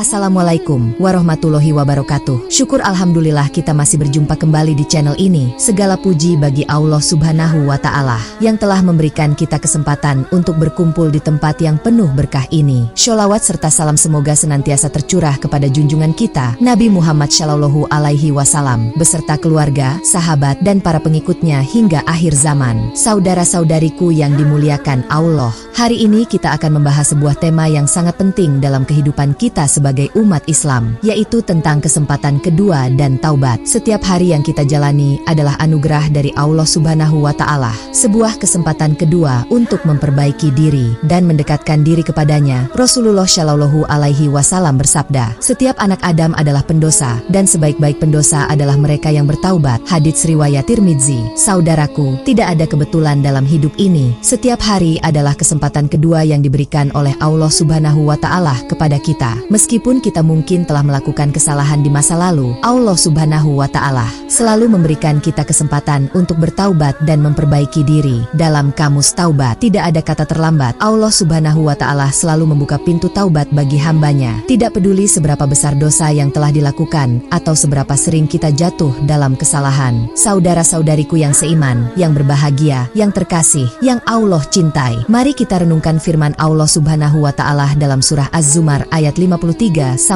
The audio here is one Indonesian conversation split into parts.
Assalamualaikum warahmatullahi wabarakatuh. Syukur alhamdulillah kita masih berjumpa kembali di channel ini. Segala puji bagi Allah Subhanahu wa Ta'ala yang telah memberikan kita kesempatan untuk berkumpul di tempat yang penuh berkah ini. Sholawat serta salam semoga senantiasa tercurah kepada junjungan kita Nabi Muhammad Shallallahu Alaihi Wasallam beserta keluarga, sahabat dan para pengikutnya hingga akhir zaman. Saudara-saudariku yang dimuliakan Allah, hari ini kita akan membahas sebuah tema yang sangat penting dalam kehidupan kita sebagai umat Islam, yaitu tentang kesempatan kedua dan taubat. Setiap hari yang kita jalani adalah anugerah dari Allah Subhanahu wa Ta'ala, sebuah kesempatan kedua untuk memperbaiki diri dan mendekatkan diri kepadanya. Rasulullah Shallallahu Alaihi Wasallam bersabda, setiap anak Adam adalah pendosa dan sebaik-baik pendosa adalah mereka yang bertaubat. Hadits riwayat Tirmidzi. Saudaraku, tidak ada kebetulan dalam hidup ini. Setiap hari adalah kesempatan kedua yang diberikan oleh Allah Subhanahu wa Ta'ala kepada kita. Meskipun kita mungkin telah melakukan kesalahan di masa lalu, Allah Subhanahu wa Ta'ala selalu memberikan kita kesempatan untuk bertaubat dan memperbaiki diri. Dalam kamus taubat tidak ada kata terlambat. Allah Subhanahu wa Ta'ala selalu membuka pintu taubat bagi hambanya. Tidak peduli seberapa besar dosa yang telah dilakukan atau seberapa sering kita jatuh dalam kesalahan. Saudara-saudariku yang seiman, yang berbahagia, yang terkasih, yang Allah cintai, mari kita renungkan firman Allah Subhanahu wa Ta'ala dalam surah Az-Zumar ayat 53-55.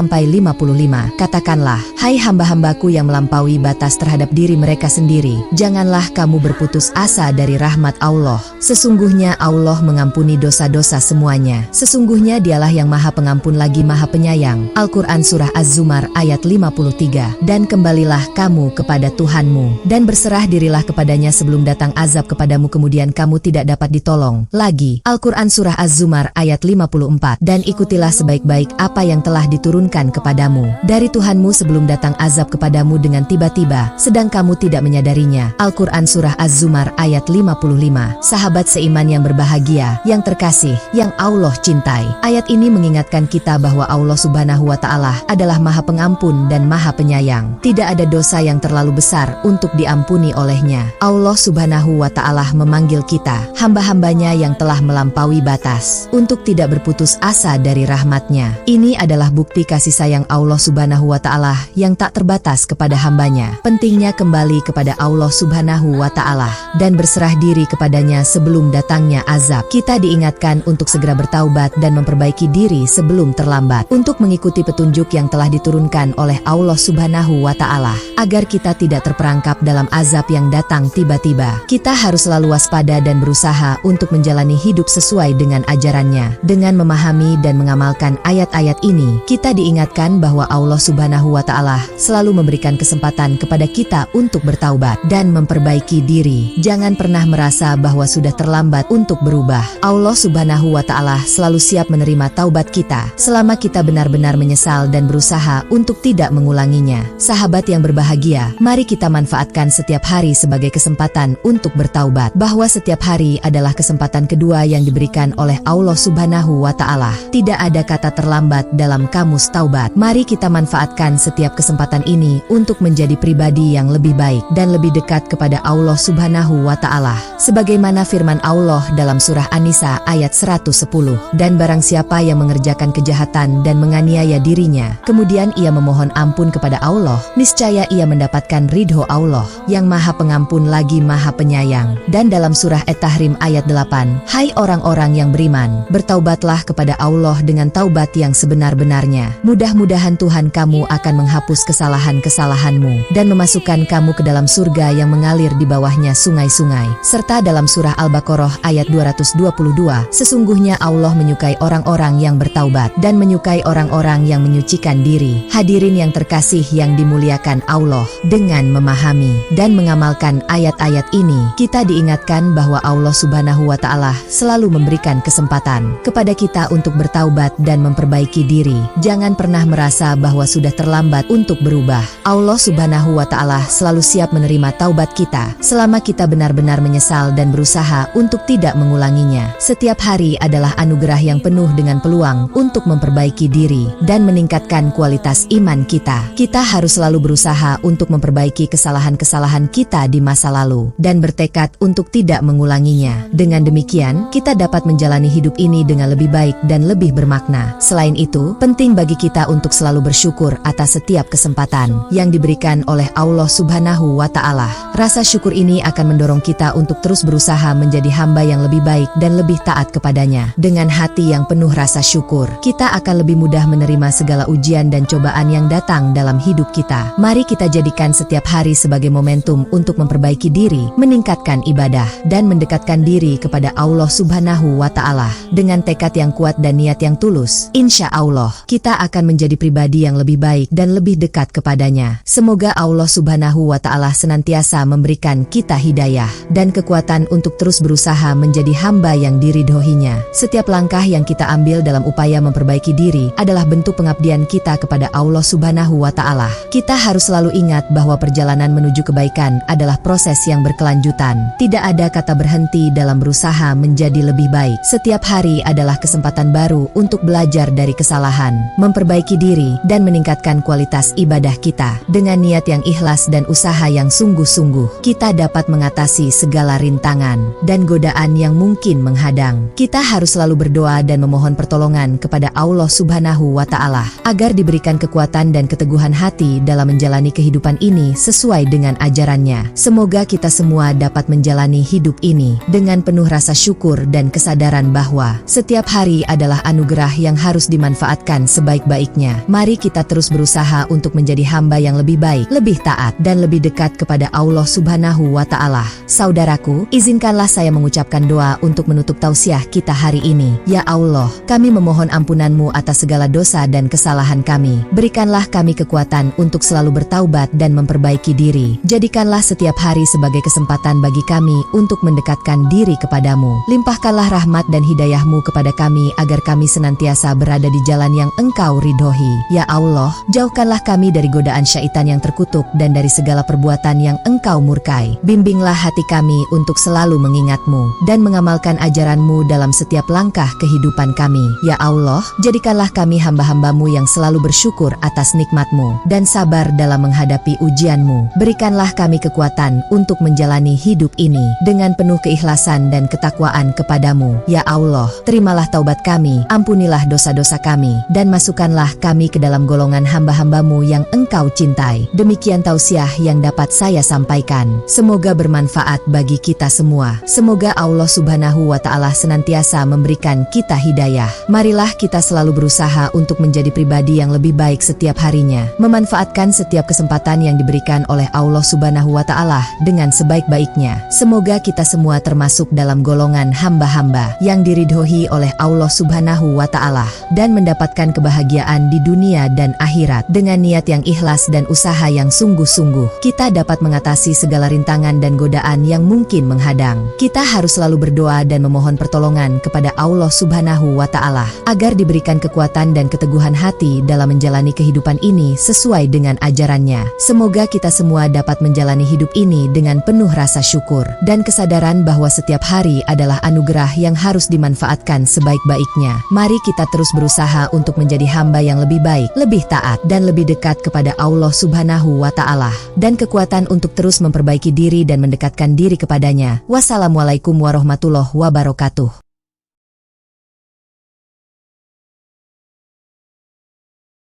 Katakanlah, hai hamba-hambaku yang melampaui batas terhadap diri mereka sendiri, janganlah kamu berputus asa dari rahmat Allah. Sesungguhnya Allah mengampuni dosa-dosa semuanya. Sesungguhnya dialah yang maha pengampun lagi maha penyayang. Al-Quran surah Az-Zumar ayat 53. Dan kembalilah kamu kepada Tuhanmu, dan berserah dirilah kepadanya sebelum datang azab kepadamu kemudian kamu tidak dapat ditolong lagi. Al-Quran surah Az-Zumar ayat 54. Dan ikutilah sebaik-baik apa yang telah diturunkan kepadamu dari Tuhanmu sebelum datang azab kepadamu dengan tiba-tiba, sedang kamu tidak menyadarinya. Al-Quran surah Az-Zumar ayat 55. Sahabat seiman yang berbahagia, yang terkasih, yang Allah cintai, ayat ini mengingatkan kita bahwa Allah Subhanahu wa Ta'ala adalah maha pengampun dan maha penyayang. Tidak ada dosa yang terlalu besar untuk diampuni olehnya. Allah Subhanahu wa Ta'ala memanggil kita, hamba-hambanya yang telah melampaui batas, untuk tidak berputus asa dari rahmatnya. Ini adalah bukti kasih sayang Allah Subhanahu wa Ta'ala yang tak terbatas kepada hambanya. Pentingnya kembali kepada Allah Subhanahu wa Ta'ala dan berserah diri kepadanya sebelum datangnya azab. Kita diingatkan untuk segera bertaubat dan memperbaiki diri sebelum terlambat, untuk mengikuti petunjuk yang telah diturunkan oleh Allah Subhanahu wa Ta'ala, agar kita tidak terperangkap dalam azab yang datang tiba-tiba. Kita harus selalu waspada dan berusaha untuk menjalani hidup sesuai dengan ajarannya. Dengan memahami dan mengamalkan ayat-ayat ini, kita diingatkan bahwa Allah Subhanahu wa Ta'ala selalu memberikan kesempatan kepada kita untuk bertaubat dan memperbaiki diri. Jangan pernah merasa bahwa sudah terlambat untuk berubah. Allah Subhanahu wa Ta'ala selalu siap menerima taubat kita selama kita benar-benar menyesal dan berusaha untuk tidak mengulanginya. Sahabat yang berbahagia, mari kita manfaatkan setiap hari sebagai kesempatan untuk bertaubat, bahwa setiap hari adalah kesempatan kedua yang diberikan oleh Allah Subhanahu wa Ta'ala. Tidak ada kata terlambat dalam kamus taubat. Mari kita manfaatkan setiap kesempatan ini untuk menjadi pribadi yang lebih baik dan lebih dekat kepada Allah Subhanahu wa Ta'ala. Sebagaimana firman Allah dalam surah An-Nisa ayat 110. Dan barang siapa yang mengerjakan kejahatan dan menganiaya dirinya, kemudian ia memohon ampun kepada Allah, niscaya ia mendapatkan ridho Allah yang maha pengampun lagi maha penyayang. Dan dalam surah At-Tahrim ayat 8, hai orang-orang yang beriman, bertaubatlah kepada Allah dengan taubat yang sebenar-benarnya. Mudah-mudahan Tuhan kamu akan menghapus kesalahan-kesalahanmu dan memasukkan kamu ke dalam surga yang mengalir di bawahnya sungai-sungai. Serta dalam surah Al-Baqarah ayat 222, sesungguhnya Allah menyukai orang-orang yang bertaubat dan menyukai orang-orang yang menyucikan diri. Hadirin yang terkasih yang dimuliakan Allah, dengan memahami dan mengamalkan ayat-ayat ini, kita diingatkan bahwa Allah Subhanahu wa Ta'ala selalu memberikan kesempatan kepada kita untuk bertaubat dan memperbaiki diri. Jangan pernah merasa bahwa sudah terlambat untuk berubah. Allah Subhanahu wa Ta'ala selalu siap menerima taubat kita selama kita benar-benar menyesal dan berusaha untuk tidak mengulanginya. Setiap hari adalah anugerah yang penuh dengan peluang untuk memperbaiki diri dan meningkatkan kualitas iman kita. Kita harus selalu berusaha untuk memperbaiki kesalahan-kesalahan kita di masa lalu dan bertekad untuk tidak mengulanginya. Dengan demikian, kita dapat menjalani hidup ini dengan lebih baik dan lebih bermakna. Selain itu, penting Penting bagi kita untuk selalu bersyukur atas setiap kesempatan yang diberikan oleh Allah Subhanahu wa Ta'ala. Rasa syukur ini akan mendorong kita untuk terus berusaha menjadi hamba yang lebih baik dan lebih taat kepadanya. Dengan hati yang penuh rasa syukur, kita akan lebih mudah menerima segala ujian dan cobaan yang datang dalam hidup kita. Mari kita jadikan setiap hari sebagai momentum untuk memperbaiki diri, meningkatkan ibadah, dan mendekatkan diri kepada Allah Subhanahu wa Ta'ala. Dengan tekad yang kuat dan niat yang tulus, insya Allah, kita akan menjadi pribadi yang lebih baik dan lebih dekat kepadanya. Semoga Allah Subhanahu wa Ta'ala senantiasa memberikan kita hidayah dan kekuatan untuk terus berusaha menjadi hamba yang diridhoinya. Setiap langkah yang kita ambil dalam upaya memperbaiki diri adalah bentuk pengabdian kita kepada Allah Subhanahu wa Ta'ala. Kita harus selalu ingat bahwa perjalanan menuju kebaikan adalah proses yang berkelanjutan. Tidak ada kata berhenti dalam berusaha menjadi lebih baik. Setiap hari adalah kesempatan baru untuk belajar dari kesalahan, memperbaiki diri, dan meningkatkan kualitas ibadah kita. Dengan niat yang ikhlas dan usaha yang sungguh-sungguh, kita dapat mengatasi segala rintangan dan godaan yang mungkin menghadang. Kita harus selalu berdoa dan memohon pertolongan kepada Allah Subhanahu wa Ta'ala agar diberikan kekuatan dan keteguhan hati dalam menjalani kehidupan ini sesuai dengan ajarannya. Semoga kita semua dapat menjalani hidup ini dengan penuh rasa syukur dan kesadaran bahwa setiap hari adalah anugerah yang harus dimanfaatkan sebaik-baiknya. Mari kita terus berusaha untuk menjadi hamba yang lebih baik, lebih taat, dan lebih dekat kepada Allah Subhanahu wa Ta'ala. Saudaraku, izinkanlah saya mengucapkan doa untuk menutup tausiah kita hari ini. Ya Allah, kami memohon ampunan-Mu atas segala dosa dan kesalahan kami. Berikanlah kami kekuatan untuk selalu bertaubat dan memperbaiki diri. Jadikanlah setiap hari sebagai kesempatan bagi kami untuk mendekatkan diri kepadamu. Limpahkanlah rahmat dan hidayah-Mu kepada kami agar kami senantiasa berada di jalan yang Engkau ridhoi. Ya Allah, jauhkanlah kami dari godaan syaitan yang terkutuk dan dari segala perbuatan yang Engkau murkai. Bimbinglah hati kami untuk selalu mengingat-Mu dan mengamalkan ajaran-Mu dalam setiap langkah kehidupan kami. Ya Allah, jadikanlah kami hamba-hamba-Mu yang selalu bersyukur atas nikmat-Mu dan sabar dalam menghadapi ujian-Mu. Berikanlah kami kekuatan untuk menjalani hidup ini dengan penuh keikhlasan dan ketakwaan kepadamu. Ya Allah, terimalah taubat kami, ampunilah dosa-dosa kami, dan masukkanlah kami ke dalam golongan hamba-hamba-Mu yang Engkau cintai. Demikian tausiah yang dapat saya sampaikan. Semoga bermanfaat bagi kita semua. Semoga Allah Subhanahu wa Ta'ala senantiasa memberikan kita hidayah. Marilah kita selalu berusaha untuk menjadi pribadi yang lebih baik setiap harinya, memanfaatkan setiap kesempatan yang diberikan oleh Allah Subhanahu wa Ta'ala dengan sebaik-baiknya. Semoga kita semua termasuk dalam golongan hamba-hamba yang diridhoi oleh Allah Subhanahu wa Ta'ala dan mendapatkan kebahagiaan di dunia dan akhirat. Dengan niat yang ikhlas dan usaha yang sungguh-sungguh, kita dapat mengatasi segala rintangan dan godaan yang mungkin menghadang. Kita harus selalu berdoa dan memohon pertolongan kepada Allah Subhanahu wa Ta'ala agar diberikan kekuatan dan keteguhan hati dalam menjalani kehidupan ini sesuai dengan ajarannya. Semoga kita semua dapat menjalani hidup ini dengan penuh rasa syukur dan kesadaran bahwa setiap hari adalah anugerah yang harus dimanfaatkan sebaik-baiknya. Mari kita terus berusaha untuk menjadi hamba yang lebih baik, lebih taat, dan lebih dekat kepada Allah Subhanahu wa Ta'ala, dan kekuatan untuk terus memperbaiki diri dan mendekatkan diri kepadanya. Wassalamualaikum warahmatullahi wabarakatuh.